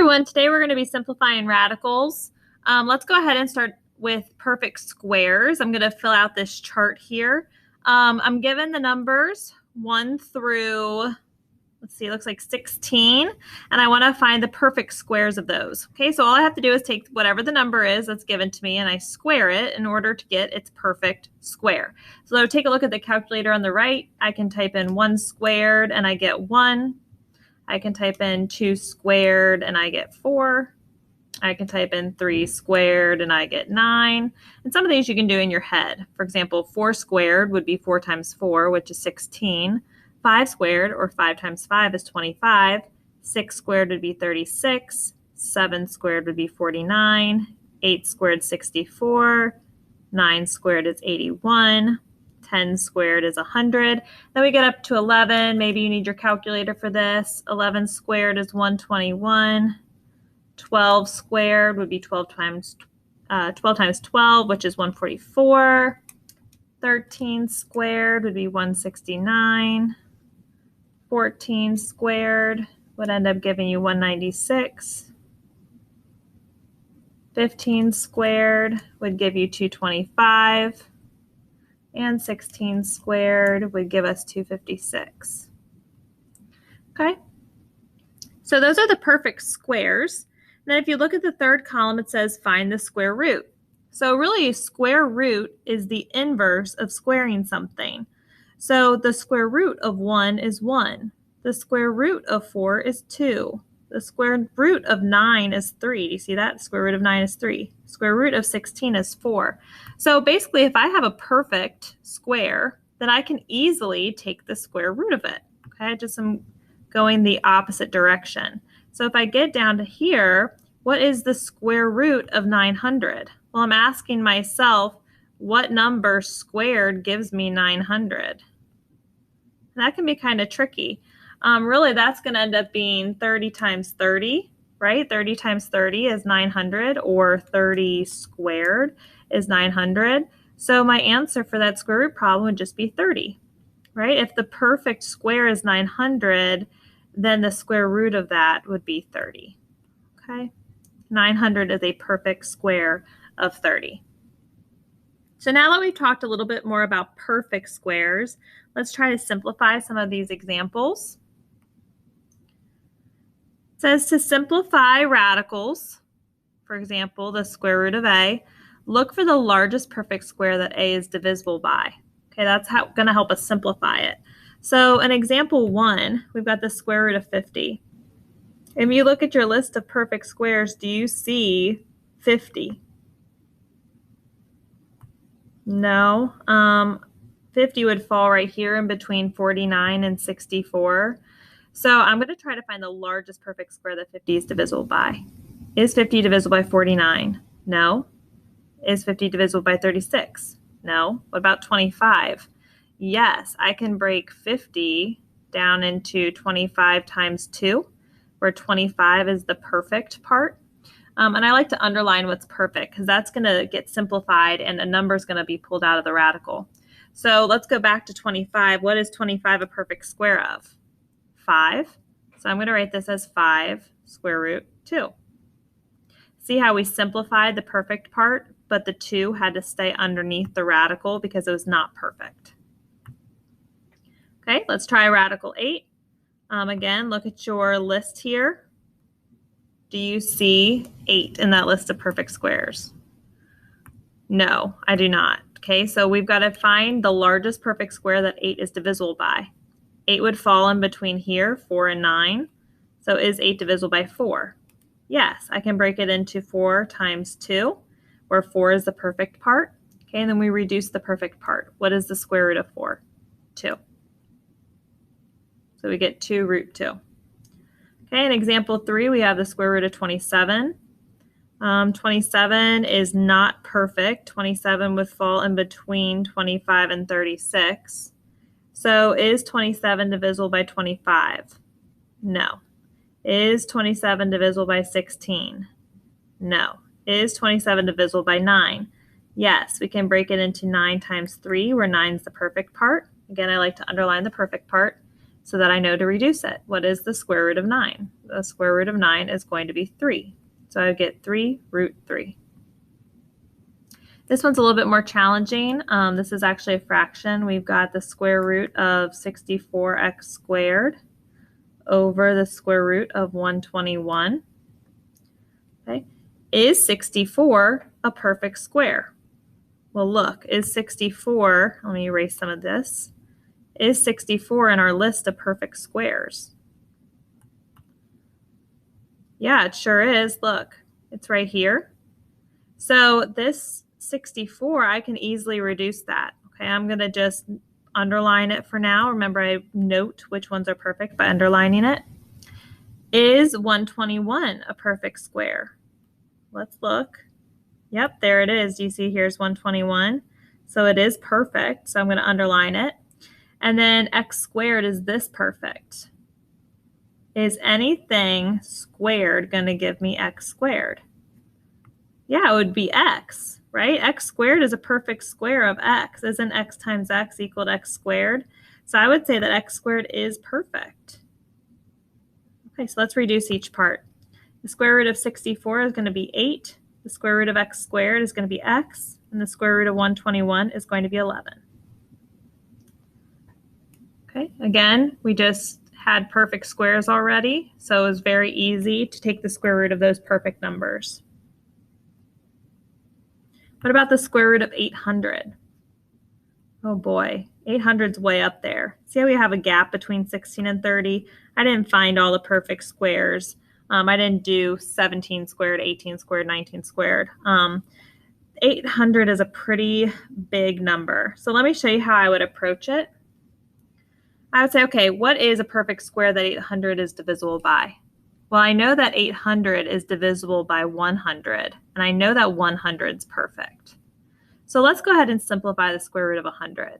everyone, today we're going to be simplifying radicals. Let's go ahead and start with perfect squares. I'm going to fill out this chart here. I'm given the numbers 1 through, let's see, it looks like 16, and I want to find the perfect squares of those. Okay, so all I have to do is take whatever the number is that's given to me and I square it in order to get its perfect square. So take a look at the calculator on the right. I can type in 1 squared and I get 1. I can type in 2 squared and I get 4. I can type in 3 squared and I get 9. And some of these you can do in your head. For example, 4 squared would be 4 times 4, which is 16. 5 squared, or 5 times 5, is 25. 6 squared would be 36. 7 squared would be 49. 8 squared, 64. 9 squared is 81. 10 squared is 100. Then we get up to 11. Maybe you need your calculator for this. 11 squared is 121. 12 squared would be 12 times 12, which is 144. 13 squared would be 169. 14 squared would end up giving you 196. 15 squared would give you 225. And 16 squared would give us 256. Okay, so those are the perfect squares. Then if you look at the third column, it says find the square root. So really, a square root is the inverse of squaring something. So the square root of 1 is 1. The square root of 4 is 2. The square root of 9 is 3. Do you see that? The square root of 9 is 3. Square root of 16 is 4. So basically, if I have a perfect square, then I can easily take the square root of it. Okay, just I'm going the opposite direction. So if I get down to here, what is the square root of 900? Well, I'm asking myself, what number squared gives me 900? That can be kind of tricky. Really, that's going to end up being 30 times 30, right? 30 times 30 is 900, or 30 squared is 900. So my answer for that square root problem would just be 30, right? If the perfect square is 900, then the square root of that would be 30, okay? 900 is a perfect square of 30. So now that we've talked a little bit more about perfect squares, let's try to simplify some of these examples. It says to simplify radicals, for example, the square root of a, look for the largest perfect square that a is divisible by. Okay, that's going to help us simplify it. So in example 1, we've got the square root of 50. If you look at your list of perfect squares, do you see 50? No. 50 would fall right here in between 49 and 64. So I'm going to try to find the largest perfect square that 50 is divisible by. Is 50 divisible by 49? No. Is 50 divisible by 36? No. What about 25? Yes, I can break 50 down into 25 times 2, where 25 is the perfect part. And I like to underline what's perfect because that's going to get simplified and a number is going to be pulled out of the radical. So let's go back to 25. What is 25 a perfect square of? 5. So I'm going to write this as 5 square root 2. See how we simplified the perfect part, but the 2 had to stay underneath the radical because it was not perfect. Okay, let's try radical 8. Again, look at your list here. Do you see 8 in that list of perfect squares? No, I do not. Okay, so we've got to find the largest perfect square that 8 is divisible by. 8 would fall in between here, 4 and 9. So is 8 divisible by 4? Yes, I can break it into 4 times 2, where 4 is the perfect part. Okay, and then we reduce the perfect part. What is the square root of 4? 2. So we get 2 root 2. Okay, in example 3, we have the square root of 27. 27 is not perfect. 27 would fall in between 25 and 36. So is 27 divisible by 25? No. Is 27 divisible by 16? No. Is 27 divisible by 9? Yes, we can break it into 9 times 3, where 9 is the perfect part. Again, I like to underline the perfect part. so that I know to reduce it. What is the square root of 9? The square root of 9 is going to be 3. So I get 3 root 3. This one's a little bit more challenging. This is actually a fraction. We've got the square root of 64x squared over the square root of 121. Okay. Is 64 a perfect square? Well, look, is 64, let me erase some of this, is 64 in our list of perfect squares? Yeah, it sure is. Look, it's right here. So this 64, I can easily reduce that. Okay, I'm going to just underline it for now. Remember, I note which ones are perfect by underlining it. Is 121 a perfect square? Let's look. Yep, there it is. Do you see here's 121? So it is perfect. So I'm going to underline it. And then x squared, is this perfect? Is anything squared going to give me x squared? Yeah, it would be x, right? X squared is a perfect square of x. Isn't x times x equal to x squared? So I would say that x squared is perfect. Okay, so let's reduce each part. The square root of 64 is going to be 8. The square root of x squared is going to be x. And the square root of 121 is going to be 11. Okay, again, we just had perfect squares already, so it was very easy to take the square root of those perfect numbers. What about the square root of 800? Oh boy, 800's way up there. See how we have a gap between 16 and 30? I didn't find all the perfect squares. I didn't do 17 squared, 18 squared, 19 squared. 800 is a pretty big number. So let me show you how I would approach it. I would say, okay, what is a perfect square that 800 is divisible by? Well, I know that 800 is divisible by 100, and I know that 100 is perfect. So let's go ahead and simplify the square root of 100.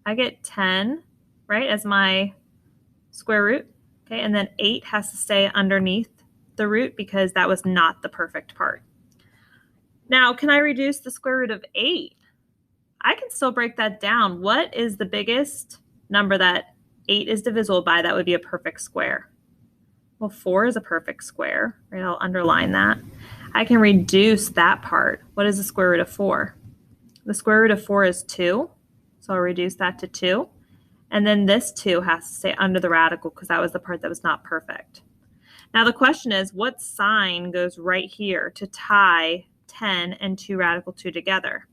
I get 10, right, as my square root, okay, and then 8 has to stay underneath the root because that was not the perfect part. Now, can I reduce the square root of 8? I can still break that down. What is the biggest number that 8 is divisible by that would be a perfect square? Well, 4 is a perfect square, right? I'll underline that. I can reduce that part. What is the square root of 4? The square root of 4 is 2, so I'll reduce that to 2. And then this 2 has to stay under the radical because that was the part that was not perfect. Now the question is, what sign goes right here to tie 10 and 2 radical 2 together?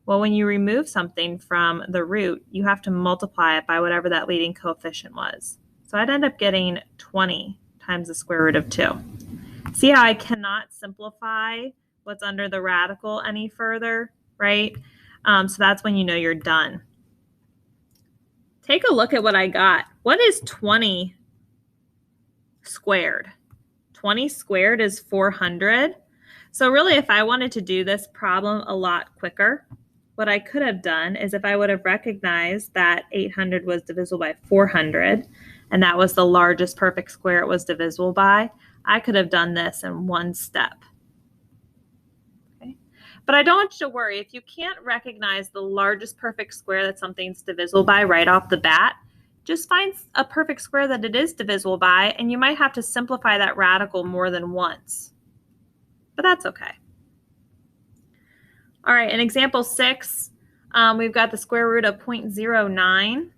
Well, when you remove something from the root, you have to multiply it by whatever that leading coefficient was. So I'd end up getting 20 times the square root of 2. See how I cannot simplify what's under the radical any further, right? So that's when you know you're done. Take a look at what I got. What is 20 squared? 20 squared is 400. So really, if I wanted to do this problem a lot quicker, what I could have done is if I would have recognized that 800 was divisible by 400, and that was the largest perfect square it was divisible by, I could have done this in one step. Okay? But I don't want you to worry. If you can't recognize the largest perfect square that something's divisible by right off the bat, just find a perfect square that it is divisible by, and you might have to simplify that radical more than once. But that's okay. All right, in example 6, we've got the square root of 0.09.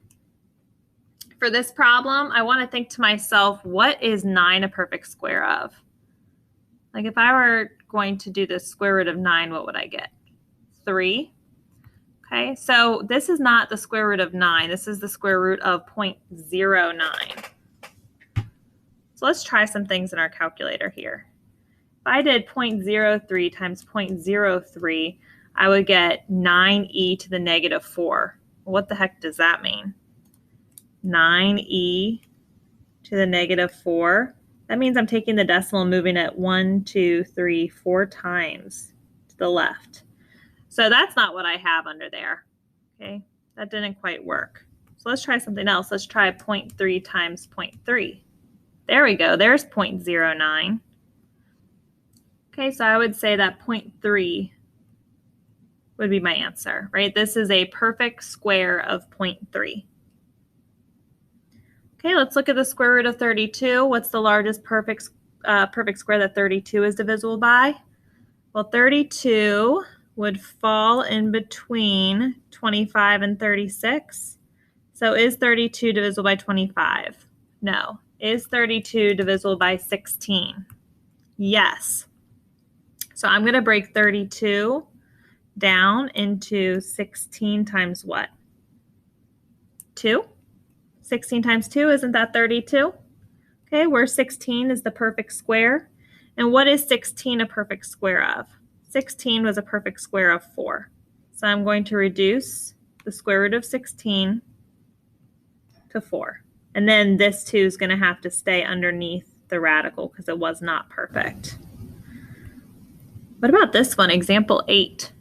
For this problem, I want to think to myself, what is 9 a perfect square of? Like if I were going to do the square root of 9, what would I get? 3. Okay, so this is not the square root of 9. This is the square root of 0.09. So let's try some things in our calculator here. If I did 0.03 times 0.03, I would get 9e to the negative 4. What the heck does that mean? 9e to the negative 4. That means I'm taking the decimal and moving it 1, 2, 3, 4 times to the left. So that's not what I have under there. Okay, that didn't quite work. So let's try something else. Let's try 0.3 times 0.3. There we go. There's 0.09. Okay, so I would say that 0.3 would be my answer, right? This is a perfect square of 0.3. Okay, let's look at the square root of 32. What's the largest perfect square that 32 is divisible by? Well, 32 would fall in between 25 and 36. So is 32 divisible by 25? No. Is 32 divisible by 16? Yes. So I'm going to break 32 down into 16 times what? 2? 16 times 2, isn't that 32? Okay, where 16 is the perfect square. And what is 16 a perfect square of? 16 was a perfect square of 4. So I'm going to reduce the square root of 16 to 4. And then this 2 is going to have to stay underneath the radical because it was not perfect. What about this one, example 8?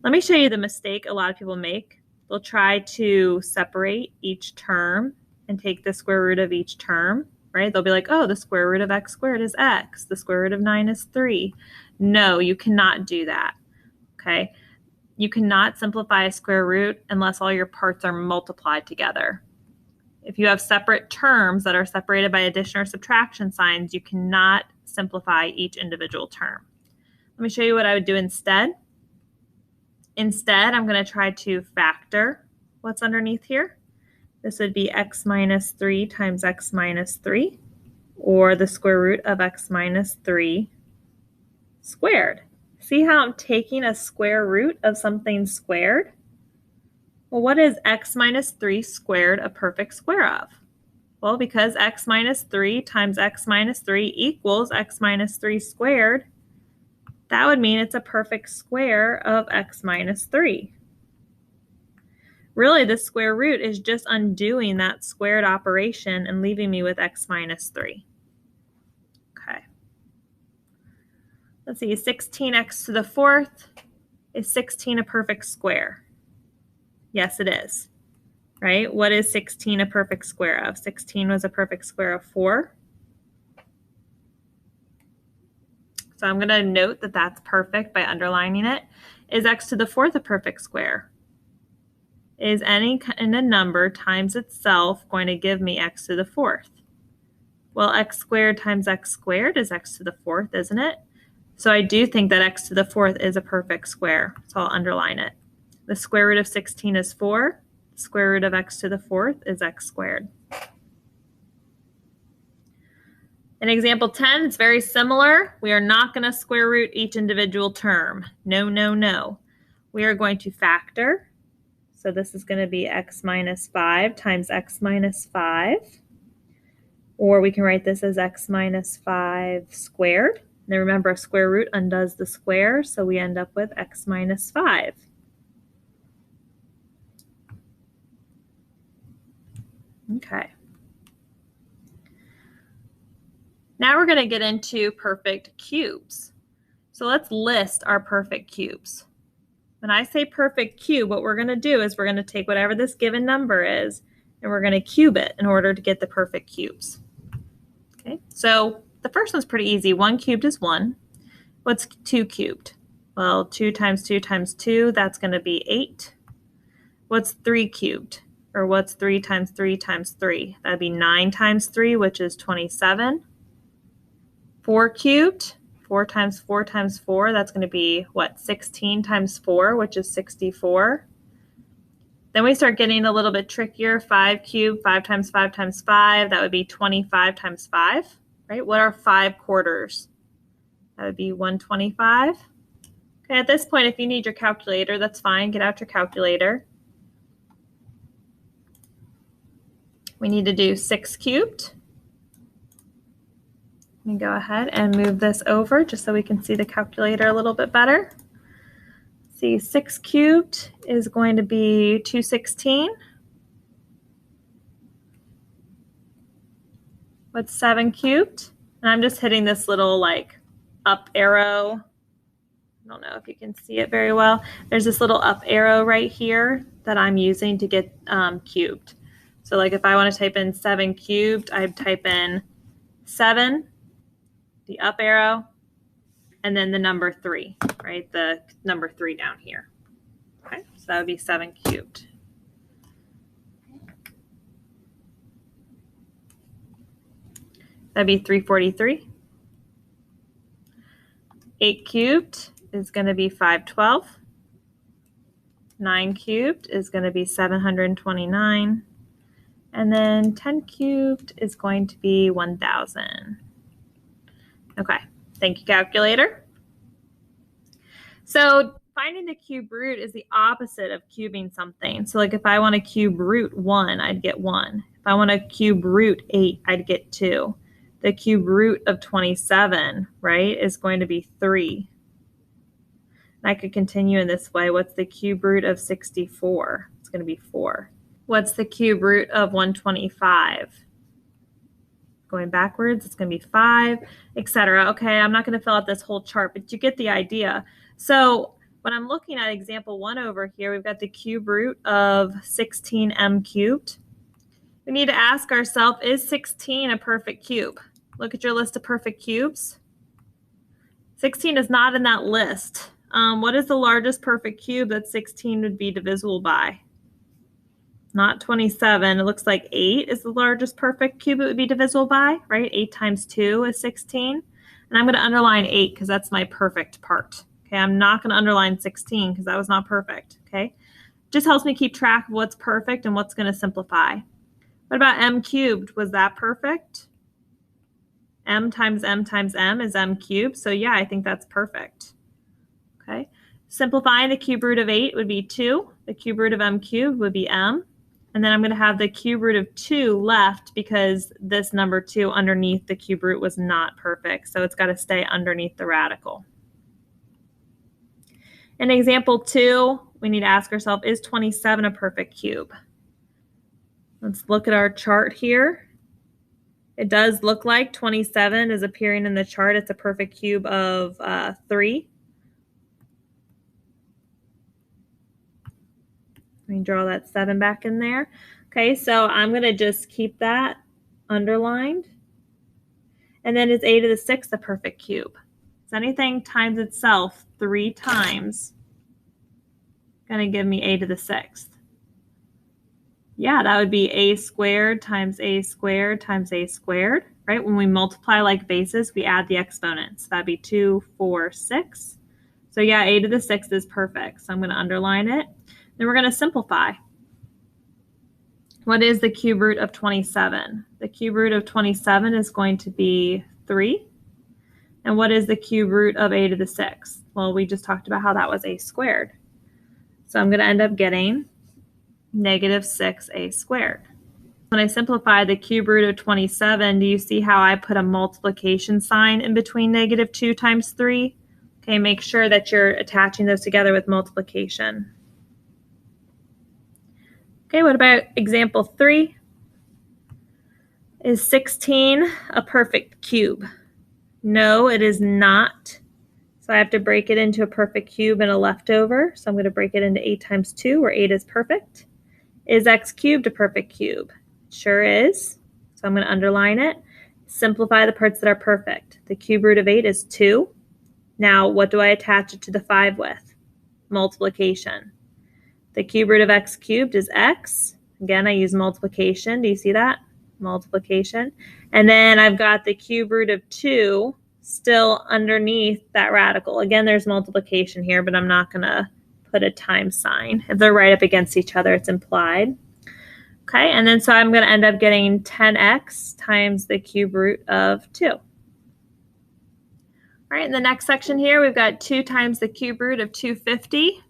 Let me show you the mistake a lot of people make. They'll try to separate each term and take the square root of each term, right? They'll be like, oh, the square root of x squared is x. The square root of 9 is 3. No, you cannot do that, okay? You cannot simplify a square root unless all your parts are multiplied together. If you have separate terms that are separated by addition or subtraction signs, you cannot simplify each individual term. Let me show you what I would do instead. Instead, I'm going to try to factor what's underneath here. This would be x minus 3 times x minus 3, or the square root of x minus 3 squared. See how I'm taking a square root of something squared? Well, what is x minus 3 squared a perfect square of? Well, because x minus 3 times x minus 3 equals x minus 3 squared, that would mean it's a perfect square of x minus 3. Really, the square root is just undoing that squared operation and leaving me with x minus 3. Okay. Let's see, 16x to the 4th. Is 16 a perfect square? Yes, it is. Right? What is 16 a perfect square of? 16 was a perfect square of 4. So I'm going to note that that's perfect by underlining it. Is x to the 4th a perfect square? Is any kind of number times itself going to give me x to the 4th? Well, x squared times x squared is x to the 4th, isn't it? So I do think that x to the 4th is a perfect square, so I'll underline it. The square root of 16 is 4. The square root of x to the 4th is x squared. In example 10, it's very similar. We are not going to square root each individual term. No, no, no. We are going to factor. So this is going to be x minus 5 times x minus 5. Or we can write this as x minus 5 squared. Now remember, a square root undoes the square, so we end up with x minus 5. Okay. Now we're going to get into perfect cubes. So let's list our perfect cubes. When I say perfect cube, what we're going to do is we're going to take whatever this given number is, and we're going to cube it in order to get the perfect cubes. Okay, so the first one's pretty easy. 1 cubed is 1. What's 2 cubed? Well, 2 times 2 times 2, that's going to be 8. What's 3 cubed? Or what's 3 times 3 times 3? That'd be 9 times 3, which is 27. 4 cubed, 4 times 4 times 4, that's going to be, what, 16 times 4, which is 64. Then we start getting a little bit trickier. 5 cubed, 5 times 5 times 5, that would be 25 times 5, right? What are 5 quarters? That would be 125. Okay, at this point, if you need your calculator, that's fine. Get out your calculator. We need to do 6 cubed. Let me go ahead and move this over just so we can see the calculator a little bit better. See, 6 cubed is going to be 216. What's 7 cubed? And I'm just hitting this little like up arrow. I don't know if you can see it very well. There's this little up arrow right here that I'm using to get cubed. So like if I want to type in 7 cubed, I'd type in 7, the up arrow, and then the number 3, right? The number 3 down here. Okay, so that would be 7 cubed. That'd be 343. 8 cubed is going to be 512. 9 cubed is going to be 729. And then 10 cubed is going to be 1,000. Okay, thank you, calculator. So finding the cube root is the opposite of cubing something. So like if I want to cube root 1, I'd get 1. If I want to cube root 8, I'd get 2. The cube root of 27, right, is going to be 3. And I could continue in this way. What's the cube root of 64? It's going to be 4. What's the cube root of 125? Going backwards, it's going to be 5, etc. Okay, I'm not going to fill out this whole chart, but you get the idea. So when I'm looking at example 1 over here, we've got the cube root of 16m cubed. We need to ask ourselves, is 16 a perfect cube? Look at your list of perfect cubes. 16 is not in that list. What is the largest perfect cube that 16 would be divisible by? Not 27. It looks like 8 is the largest perfect cube it would be divisible by, right? 8 times 2 is 16. And I'm going to underline 8 because that's my perfect part. Okay, I'm not going to underline 16 because that was not perfect. Okay, just helps me keep track of what's perfect and what's going to simplify. What about m cubed? Was that perfect? M times m times m is m cubed. So yeah, I think that's perfect. Okay, simplifying, the cube root of 8 would be 2. The cube root of m cubed would be m. And then I'm going to have the cube root of 2 left because this number 2 underneath the cube root was not perfect. So it's got to stay underneath the radical. In example 2, we need to ask ourselves, is 27 a perfect cube? Let's look at our chart here. It does look like 27 is appearing in the chart. It's a perfect cube of 3. Let me draw that 7 back in there. Okay, so I'm going to just keep that underlined. And then is a to the 6th a perfect cube? Is anything times itself 3 times going to give me a to the 6th? Yeah, that would be a squared times a squared times a squared, right? When we multiply like bases, we add the exponents. That'd be 2, 4, 6. So yeah, a to the 6th is perfect. So I'm going to underline it. Then we're going to simplify. What is the cube root of 27? The cube root of 27 is going to be 3. And what is the cube root of a to the 6th? Well, we just talked about how that was a squared. So I'm going to end up getting negative 6a squared. When I simplify the cube root of 27, do you see how I put a multiplication sign in between negative 2 times 3? Okay, make sure that you're attaching those together with multiplication. Okay, what about example 3? Is 16 a perfect cube? No, it is not. So I have to break it into a perfect cube and a leftover. So I'm going to break it into 8 times 2, where 8 is perfect. Is x cubed a perfect cube? Sure is. So I'm going to underline it. Simplify the parts that are perfect. The cube root of 8 is 2. Now, what do I attach it to the 5 with? Multiplication. The cube root of x cubed is x. Again, I use multiplication. Do you see that? Multiplication. And then I've got the cube root of 2 still underneath that radical. Again, there's multiplication here, but I'm not going to put a times sign. If they're right up against each other, it's implied. Okay, and then so I'm going to end up getting 10x times the cube root of 2. All right, in the next section here, we've got 2 times the cube root of 250.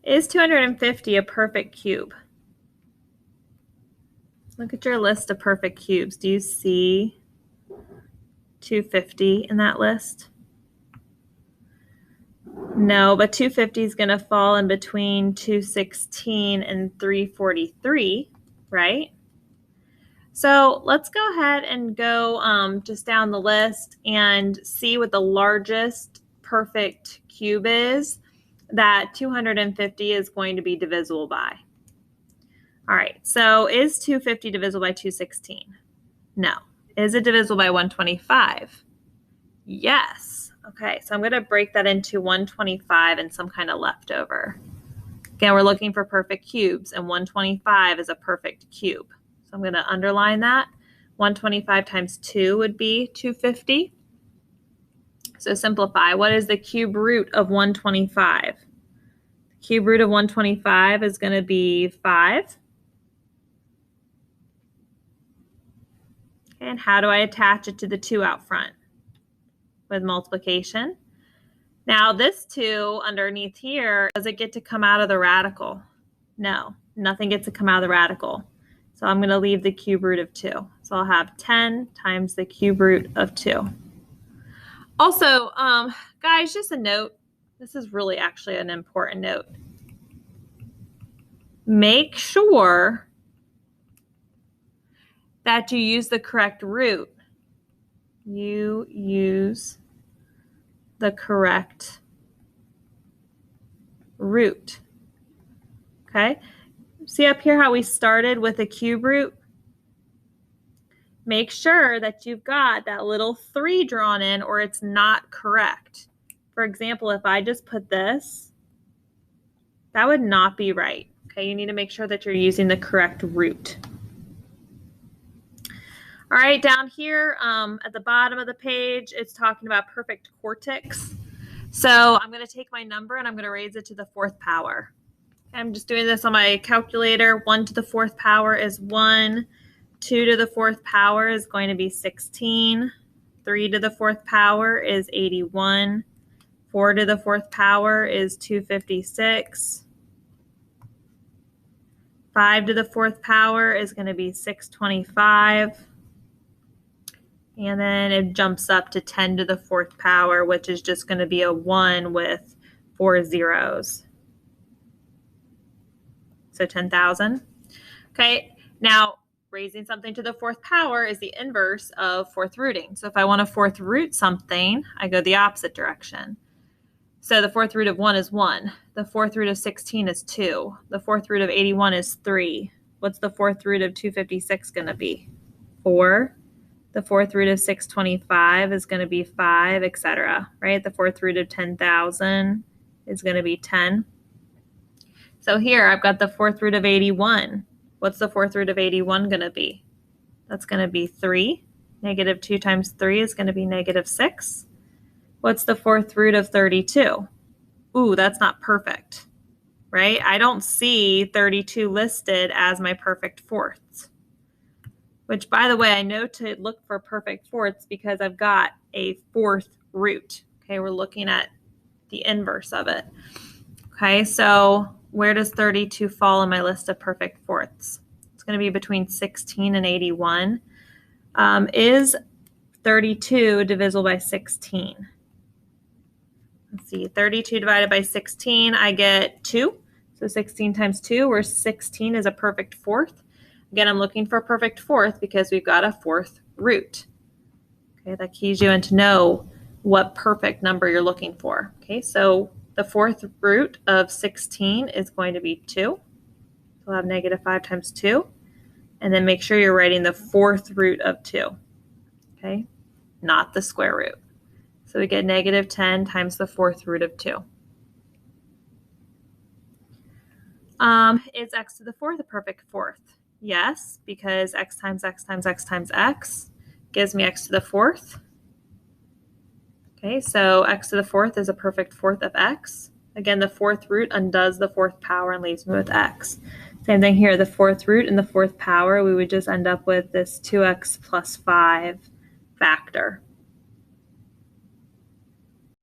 Is 250 a perfect cube? Look at your list of perfect cubes. Do you see 250 in that list? No, but 250 is going to fall in between 216 and 343, right? So let's go ahead and go just down the list and see what the largest perfect cube is that 250 is going to be divisible by. All right, so is 250 divisible by 216? No. Is it divisible by 125? Yes. Okay, so I'm going to break that into 125 and some kind of leftover. Again, we're looking for perfect cubes, and 125 is a perfect cube. So I'm going to underline that. 125 times 2 would be 250. So simplify. What is the cube root of 125? The cube root of 125 is going to be 5. And how do I attach it to the 2 out front? With multiplication. Now this 2 underneath here, does it get to come out of the radical? No, nothing gets to come out of the radical. So I'm going to leave the cube root of 2. So I'll have 10 times the cube root of 2. Also, guys, just a note. This is really actually an important note. Make sure that you use the correct root. You use the correct root. Okay? See up here how we started with a cube root? Make sure that you've got that little 3 drawn in or it's not correct. For example, if I just put this, that would not be right. Okay, you need to make sure that you're using the correct root. All right, down here at the bottom of the page, it's talking about perfect quartics. So I'm going to take my number and I'm going to raise it to the 4th power. I'm just doing this on my calculator. 1 to the 4th power is 1. 2 to the 4th power is going to be 16. 3 to the 4th power is 81. 4 to the 4th power is 256. 5 to the 4th power is going to be 625. And then it jumps up to 10 to the 4th power, which is just going to be a 1 with 4 zeros. So 10,000. Okay, now raising something to the 4th power is the inverse of 4th rooting. So if I want to 4th root something, I go the opposite direction. So the 4th root of 1 is 1. The 4th root of 16 is 2. The 4th root of 81 is 3. What's the 4th root of 256 going to be? 4. The 4th root of 625 is going to be 5, etc. Right? The 4th root of 10,000 is going to be 10. So here I've got the 4th root of 81. What's the 4th root of 81 going to be? That's going to be 3. Negative 2 times 3 is going to be negative 6. What's the 4th root of 32? Ooh, that's not perfect, right? I don't see 32 listed as my perfect fourths, which, by the way, I know to look for perfect fourths because I've got a 4th root. Okay, we're looking at the inverse of it. Okay, so where does 32 fall in my list of perfect fourths? It's going to be between 16 and 81. Is 32 divisible by 16? Let's see, 32 divided by 16, I get 2. So 16 times 2, where 16 is a perfect fourth. Again, I'm looking for a perfect fourth because we've got a 4th root. Okay, that keys you in to know what perfect number you're looking for. Okay, so the 4th root of 16 is going to be 2. So we'll have negative 5 times 2. And then make sure you're writing the 4th root of 2. Okay, not the square root. So we get negative 10 times the 4th root of 2. Is x to the 4th a perfect fourth? Yes, because x times x times x times x gives me x to the 4th. Okay, so x to the 4th is a perfect fourth of x. Again, the 4th root undoes the 4th power and leaves me with x. Same thing here, the 4th root and the 4th power, we would just end up with this 2x plus 5 factor.